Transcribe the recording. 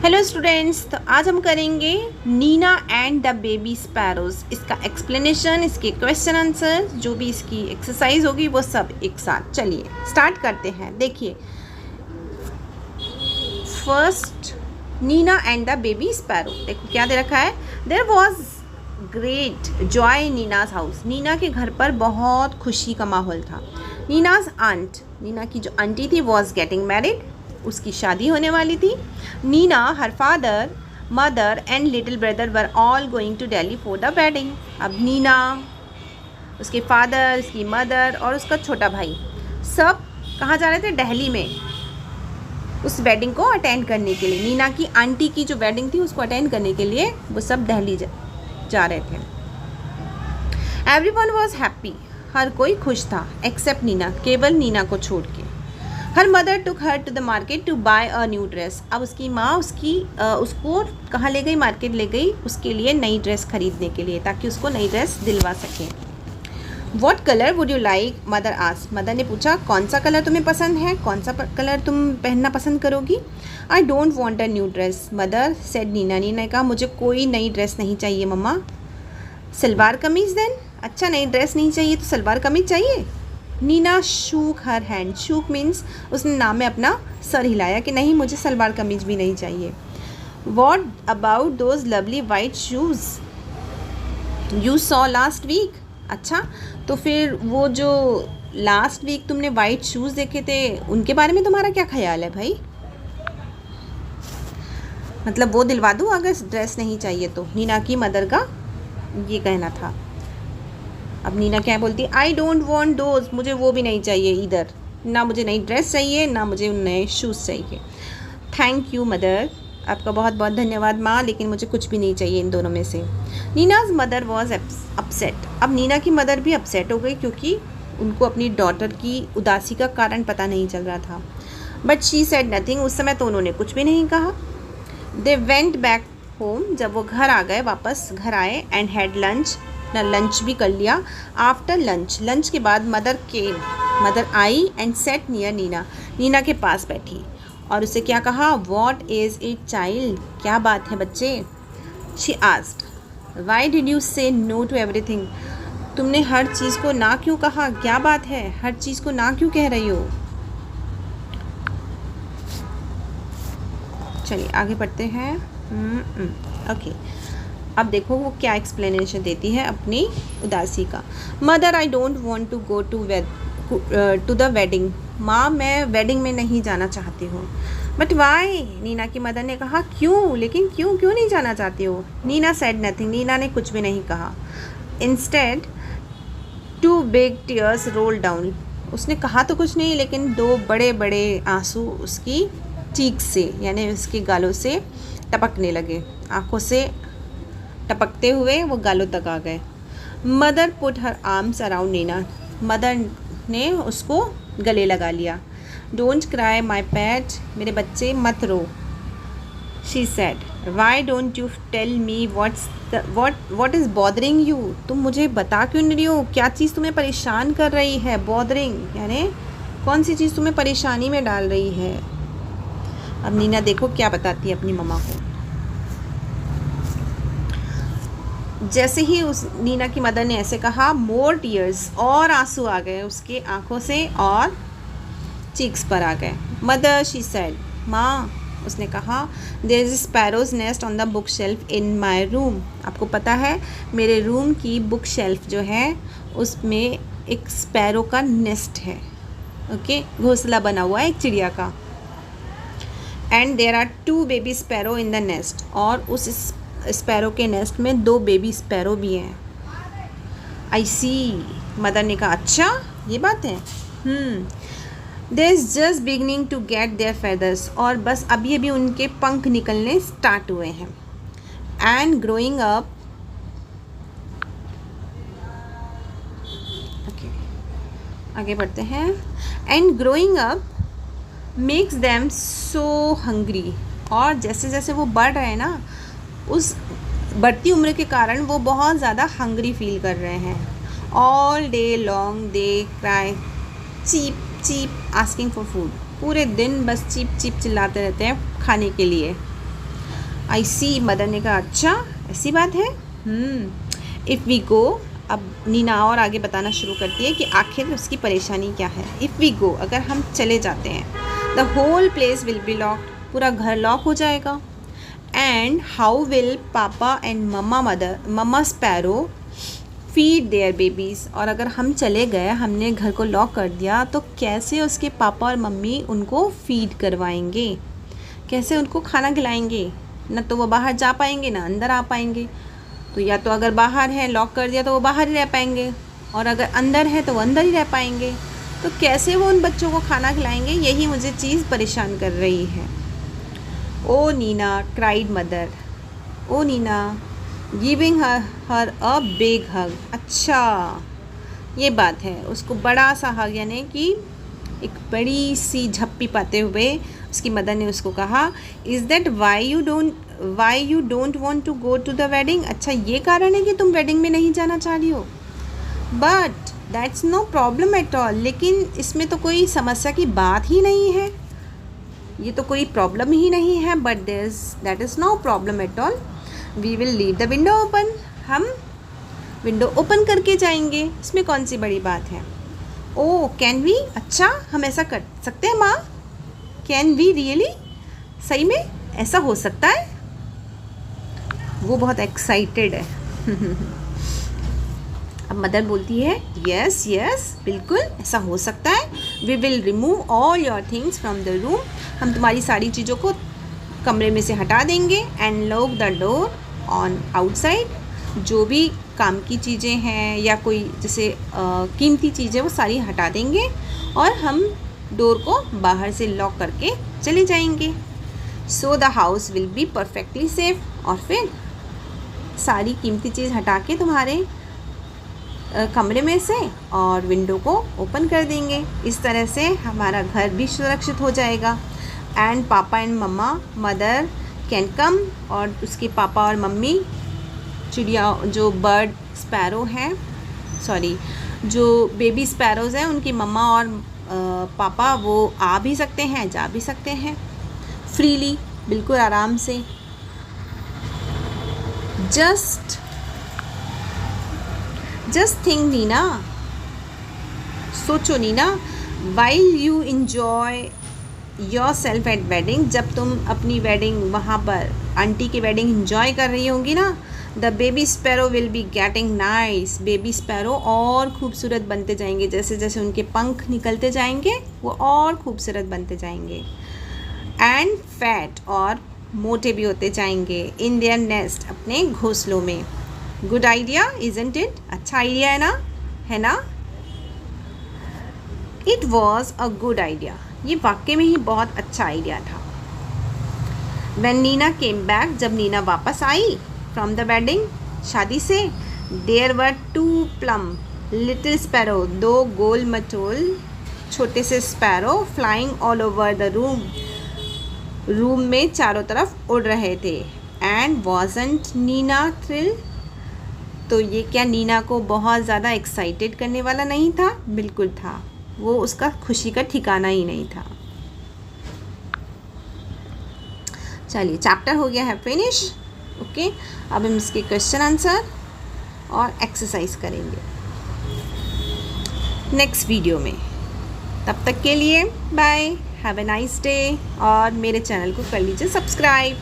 Hello students, तो आज हम करेंगे Nina and the baby sparrows. इसका एक्सप्लेनेशन, इसके क्वेश्चन आंसर, जो भी इसकी एक्सरसाइज होगी वो सब एक साथ। चलिए स्टार्ट करते हैं। देखिए, first Nina and the baby sparrow. देखो क्या दे रखा है। There was great joy in Nina's house. Nina के घर पर बहुत खुशी का माहौल था। नीनाज आंट, नीना की जो आंटी थी, वॉज गेटिंग मैरिड, उसकी शादी होने वाली थी। Nina, her father, mother and little brother were all going to Delhi for the wedding. अब नीना, उसके फादर, उसकी मदर और उसका छोटा भाई सब कहाँ जा रहे थे? दिल्ली में, उस वेडिंग को अटेंड करने के लिए। नीना की आंटी की जो वेडिंग थी उसको अटेंड करने के लिए वो सब दिल्ली जा रहे थे। एवरीवन वॉज हैप्पी, हर कोई खुश था एक्सेप्ट नीना, केवल नीना को छोड़ के। Her mother took her to the market to buy a new dress. अब उसकी माँ उसको कहाँ ले गई? मार्केट ले गई उसके लिए नई ड्रेस खरीदने के लिए, ताकि उसको नई ड्रेस दिलवा सकें। What colour would you like? Mother asked. Mother ने पूछा, कौन सा कलर तुम्हें पसंद है? कौन सा कलर तुम पहनना पसंद करोगी? I don't want a new dress mother said Nina. Nina ने कहा, मुझे कोई नई ड्रेस नहीं चाहिए मम्मा। सलवार कमीज़ देन? अच्छा, नई ड्रेस नहीं चाहिए तो सलवार कमीज़ चाहिए? Nina shook her hand. Shook means उसने नाम में अपना सर हिलाया कि नहीं, मुझे सलवार कमीज भी नहीं चाहिए। What about those lovely white shoes you saw last week? अच्छा, तो फिर वो जो लास्ट वीक तुमने वाइट शूज़ देखे थे उनके बारे में तुम्हारा क्या ख्याल है भाई? मतलब वो दिलवा दूँ अगर ड्रेस नहीं चाहिए तो? नीना की मदर का ये कहना था। अब नीना क्या बोलती है? आई डोंट वॉन्ट दोज, मुझे वो भी नहीं चाहिए इधर। ना मुझे नई ड्रेस चाहिए, ना मुझे नए शूज़ चाहिए। थैंक यू मदर, आपका बहुत बहुत धन्यवाद माँ, लेकिन मुझे कुछ भी नहीं चाहिए इन दोनों में से। Nina's mother was upset. अब नीना की मदर भी अपसेट हो गई, क्योंकि उनको अपनी डॉटर की उदासी का कारण पता नहीं चल रहा था। बट शी सेड नथिंग, उस समय तो उन्होंने कुछ भी नहीं कहा। दे वेंट बैक होम, जब वो घर आ गए, वापस घर आए, एंड हैड लंच, ना लंच भी कर लिया। आफ्टर लंच, लंच के बाद मदर आई and sat near Nina. Nina के पास बैठी और उसे क्या कहा? What is it child? क्या बात है बच्चे? She asked. Why did you say no to everything? तुमने हर चीज़ को ना क्यों कहा? क्या बात है, हर चीज़ को ना क्यों कह रही हो? चलिए आगे पढ़ते हैं। ओके, अब देखो वो क्या एक्सप्लेनेशन देती है अपनी उदासी का। Mother, I don't want to go to the wedding. माँ, मैं वेडिंग में नहीं जाना चाहती हूँ। But why? नीना की मदर ने कहा, क्यों? लेकिन क्यों क्यों नहीं जाना चाहती हो? नीना सेड नथिंग, नीना ने कुछ भी नहीं कहा। Instead two big tears roll down. उसने कहा तो कुछ नहीं, लेकिन दो बड़े बड़े आंसू उसकी चीक से, यानी उसके गालों से टपकने लगे। आंखों से टपकते हुए वो गालों तक आ गए। Mother put her arms around Nina. Mother ने उसको गले लगा लिया। डोंट क्राई माई पैट, मेरे बच्चे मत रो। She said, why don't you tell me what is bothering you? तुम मुझे बता क्यों नहीं रही हो? क्या चीज़ तुम्हें परेशान कर रही है? बॉदरिंग यानी कौन सी चीज़ तुम्हें परेशानी में डाल रही है? अब नीना देखो क्या बताती है अपनी मम्मा को। जैसे ही उस नीना की मदर ने ऐसे कहा, मोर टीयर्स, और आंसू आ गए उसके आंखों से और चीक्स पर आ गए। मदर, शी सेड, माँ, उसने कहा, there is sparrows nest on the book shelf in my room. आपको पता है मेरे रूम की बुक शेल्फ जो है उसमें एक स्पैरो का नेस्ट है। ओके, घोंसला बना हुआ है एक चिड़िया का। And there are 2 baby sparrow in the nest, और उस स्पैरो के नेस्ट में 2 बेबी स्पैरो भी हैं। आई सी, मदर ने कहा, अच्छा ये बात है। They is just beginning to get their feathers, और बस अभी अभी उनके पंख निकलने स्टार्ट हुए हैं। एंड ग्रोइंग अप, ओके आगे बढ़ते हैं। And growing up makes them so hungry, और जैसे जैसे वो बढ़ रहे हैं ना, उस बढ़ती उम्र के कारण वो बहुत ज़्यादा हंग्री फील कर रहे हैं। All day long they cry cheep cheep asking for food. पूरे दिन बस चीप चीप चिल्लाते रहते हैं खाने के लिए। आई सी, मदर ने कहा अच्छा ऐसी बात है। इफ़ वी गो, अब नीना और आगे बताना शुरू करती है कि आखिर उसकी परेशानी क्या है। इफ़ वी गो, अगर हम चले जाते हैं, the whole place will be locked, पूरा घर लॉक हो जाएगा। And how will papa and mamma sparrow feed their babies, और अगर हम चले गए, हमने घर को लॉक कर दिया, तो कैसे उसके पापा और मम्मी उनको फीड करवाएंगे, कैसे उनको खाना खिलाएंगे। न तो वो बाहर जा पाएंगे ना अंदर आ पाएंगे। तो या तो अगर बाहर है लॉक कर दिया तो वो बाहर ही रह पाएंगे, और अगर अंदर है तो वो अंदर ही रह पाएंगे। तो कैसे वो उन बच्चों को खाना खिलाएंगे, यही मुझे चीज़ परेशान कर रही है। Oh Nina, cried mother. Oh Nina, giving her a big hug. अच्छा ये बात है, उसको बड़ा सा हग यानी कि एक बड़ी सी झप्पी पाते हुए उसकी मदर ने उसको कहा, is that why you don't want to go to the wedding. अच्छा ये कारण है कि तुम वेडिंग में नहीं जाना चाह रही हो। But that's no problem at all, लेकिन इसमें तो कोई समस्या की बात ही नहीं है, ये तो कोई प्रॉब्लम ही नहीं है। But that is no problem at all, we will leave the window open, हम विंडो ओपन करके जाएंगे, इसमें कौन सी बड़ी बात है। ओ कैन वी, अच्छा हम ऐसा कर सकते हैं माँ, कैन वी रियली, सही में ऐसा हो सकता है। वो बहुत एक्साइटेड है। अब मदर बोलती है यस यस बिल्कुल ऐसा हो सकता है। We will remove all your things from the room, हम तुम्हारी सारी चीज़ों को कमरे में से हटा देंगे। And lock the door on outside, जो भी काम की चीज़ें हैं या कोई जैसे कीमती चीज़ें वो सारी हटा देंगे और हम डोर को बाहर से लॉक करके चले जाएंगे। So the house will be perfectly safe, और फिर सारी कीमती चीज़ हटा के तुम्हारे कमरे में से और विंडो को ओपन कर देंगे। इस तरह से हमारा घर भी सुरक्षित हो जाएगा। एंड पापा एंड मदर कैन कम, और उसके पापा और मम्मी चिड़िया जो बर्ड स्पैरो हैं, सॉरी जो बेबी स्पैरोज़ हैं, उनकी मम्मा और पापा वो आ भी सकते हैं जा भी सकते हैं फ्रीली, बिल्कुल आराम से। जस्ट थिंक नीना, सोचो Nina, while you enjoy yourself at wedding, जब तुम अपनी वेडिंग वहाँ पर आंटी की वेडिंग इंजॉय कर रही होंगी ना, the baby sparrow will be getting nice, baby sparrow और खूबसूरत बनते जाएंगे, जैसे जैसे उनके पंख निकलते जाएंगे वो और खूबसूरत बनते जाएंगे। एंड फैट, और मोटे भी होते जाएंगे, इन देयर नेस्ट, अपने घोंसलों में। गुड आइडिया इजंट इट, अच्छा आइडिया है ना। It was a good idea, ये वाकई में ही बहुत अच्छा आइडिया था। When नीना केम बैक, जब नीना वापस आई फ्रॉम द वेडिंग, शादी से, there were 2 plump little sparrow, 2 गोल मटोल छोटे से sparrow, flying all over the room में चारों तरफ उड़ रहे थे। एंड वॉजंट नीना थ्रिल, तो ये क्या नीना को बहुत ज़्यादा एक्साइटेड करने वाला नहीं था? बिल्कुल था, वो उसका खुशी का ठिकाना ही नहीं था। चलिए चैप्टर हो गया है फिनिश। ओके, अब हम इसके क्वेश्चन आंसर और एक्सरसाइज करेंगे नेक्स्ट वीडियो में। तब तक के लिए bye, have a nice day, और मेरे चैनल को कर लीजिए सब्सक्राइब।